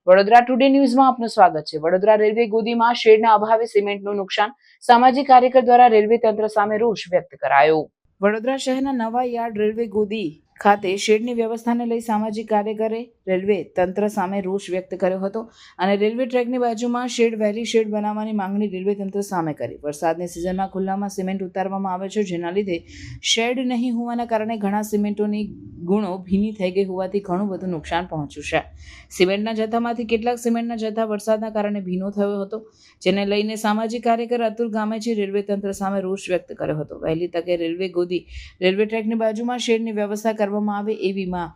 Vadodara today ન્યૂઝમાં આપનું સ્વાગત છે। વડોદરા રેલવે ગોદીમાં શેડના અભાવે સિમેન્ટનું નુકસાન, સામાજિક કાર્યકર દ્વારા રેલવે તંત્ર સામે રોષ વ્યક્ત કરાયો। વડોદરા શહેરના નવા યાર્ડ રેલવે ગોદી ખાતે શેડની વ્યવસ્થાને લઈ સામાજિક કાર્યકરે રેલવે તંત્ર સામે રોષ વ્યક્ત કર્યો હતો અને રેલવે ટ્રેકની બાજુમાં શેડ વહેલી શેડ બનાવવાની માંગણી રેલવે તંત્ર સામે કરી। વરસાદની સિઝનમાં ખુલ્લામાં સિમેન્ટ ઉતારવામાં આવે છે, જેના લીધે શેડ નહીં હોવાના કારણે ઘણા સિમેન્ટોની ગુણો ભીની થઈ ગઈ હોવાથી ઘણું બધું નુકસાન પહોંચ્યું છે। સિમેન્ટના જથ્થામાંથી કેટલાક સિમેન્ટના જથ્થા વરસાદના કારણે ભીનો થયો હતો, જેને લઈને સામાજિક કાર્યકર અતુલ ગામેચી રેલવે તંત્ર સામે રોષ વ્યક્ત કર્યો હતો। વહેલી તકે રેલવે ગોદી રેલવે ટ્રેકની બાજુમાં શેડની વ્યવસ્થા કરવામાં આવે એવી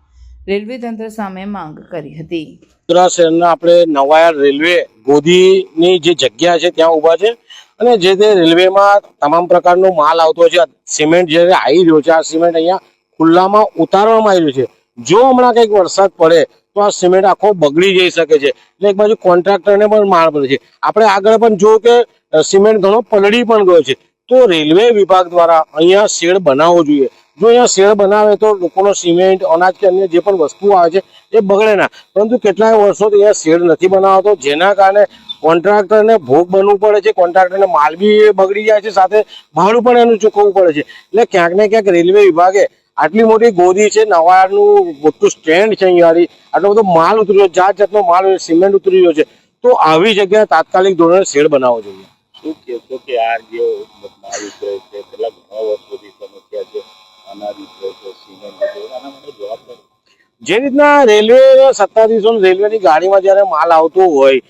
રેલવે તંત્ર સામે માંગ કરી હતી। વડોદરા શહેરના આપણે નવાયાર્ડ રેલવે ગોદીની જે જગ્યા છે ત્યાં ઊભા છે અને જે તે રેલવેમાં તમામ પ્રકારનો માલ આવતો છે। સિમેન્ટ જ્યારે આવી રહ્યો છે, આ સિમેન્ટ અહીંયા ખુલ્લામાં ઉતારવામાં આવી રહ્યું છે। જો હમણાં કંઈક વરસાદ પડે તો આ સિમેન્ટ આખો બગડી જઈ શકે છે, એટલે એક બાજુ કોન્ટ્રાક્ટરને પણ માર પડે છે। આપણે આગળ પણ જોયું કે સિમેન્ટ ઘણો પલળી પણ ગયો છે, તો રેલવે વિભાગ દ્વારા અહીંયા શેડ બનાવવો જોઈએ। જો અહીંયા શેડ બનાવે તો લોકોનો સિમેન્ટ, અનાજ કે અન્ય જે પણ વસ્તુઓ આવે છે એ બગડે ના, પરંતુ કેટલાય વર્ષોથી અહીંયા શેડ નથી બનાવતો, જેના કારણે કોન્ટ્રાક્ટરને ભોગ બનવું પડે છે। કોન્ટ્રાક્ટરને માલ બી બગડી જાય છે, સાથે ભાડું પણ એનું ચૂકવવું પડે છે। એટલે ક્યાંક ને ક્યાંક રેલવે વિભાગે આટલી મોટી ગોદી છે, નવાયાર્ડનું મોટું સ્ટેન્ડ છે, અહીંયા આટલો બધો માલ ઉતર્યો, જાત જાતનો માલ, સિમેન્ટ ઉતરી રહ્યો છે, તો આવી જગ્યાએ તાત્કાલિક ધોરણે શેડ બનાવવો જોઈએ। શું કહેશો કે આ જે માલ ઉતરે છે, કેટલા ઘણા વર્ષોથી સમસ્યા છે, અનાજ ઉતરે છે, સિમેન્ટ ઉતરે છે, આના માટે જવાબદાર જે રીતના રેલવે સત્તાધીશો રેલવેની ગાડીમાં જ્યારે માલ આવતો હોય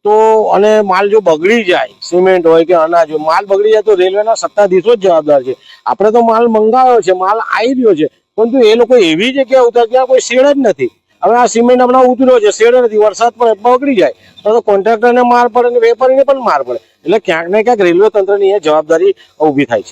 તો અને માલ જો બગડી જાય, સિમેન્ટ હોય કે અનાજ હોય, માલ બગડી જાય તો રેલવેના સત્તાધીશો જ જવાબદાર છે। આપણે તો માલ મંગાવ્યો છે, માલ આવી રહ્યો છે, પરંતુ એ લોકો એવી જગ્યાએ ઉતારે ત્યાં કોઈ શેડ જ નથી। હવે આ સિમેન્ટ હમણાં ઉતર્યો છે, શેડ નથી, વરસાદ પડે બગડી જાય તો કોન્ટ્રાક્ટરને માર પડે અને વેપારીને પણ માર પડે। એટલે ક્યાંક ને ક્યાંક રેલવે તંત્રની એ જવાબદારી ઊભી થાય છે।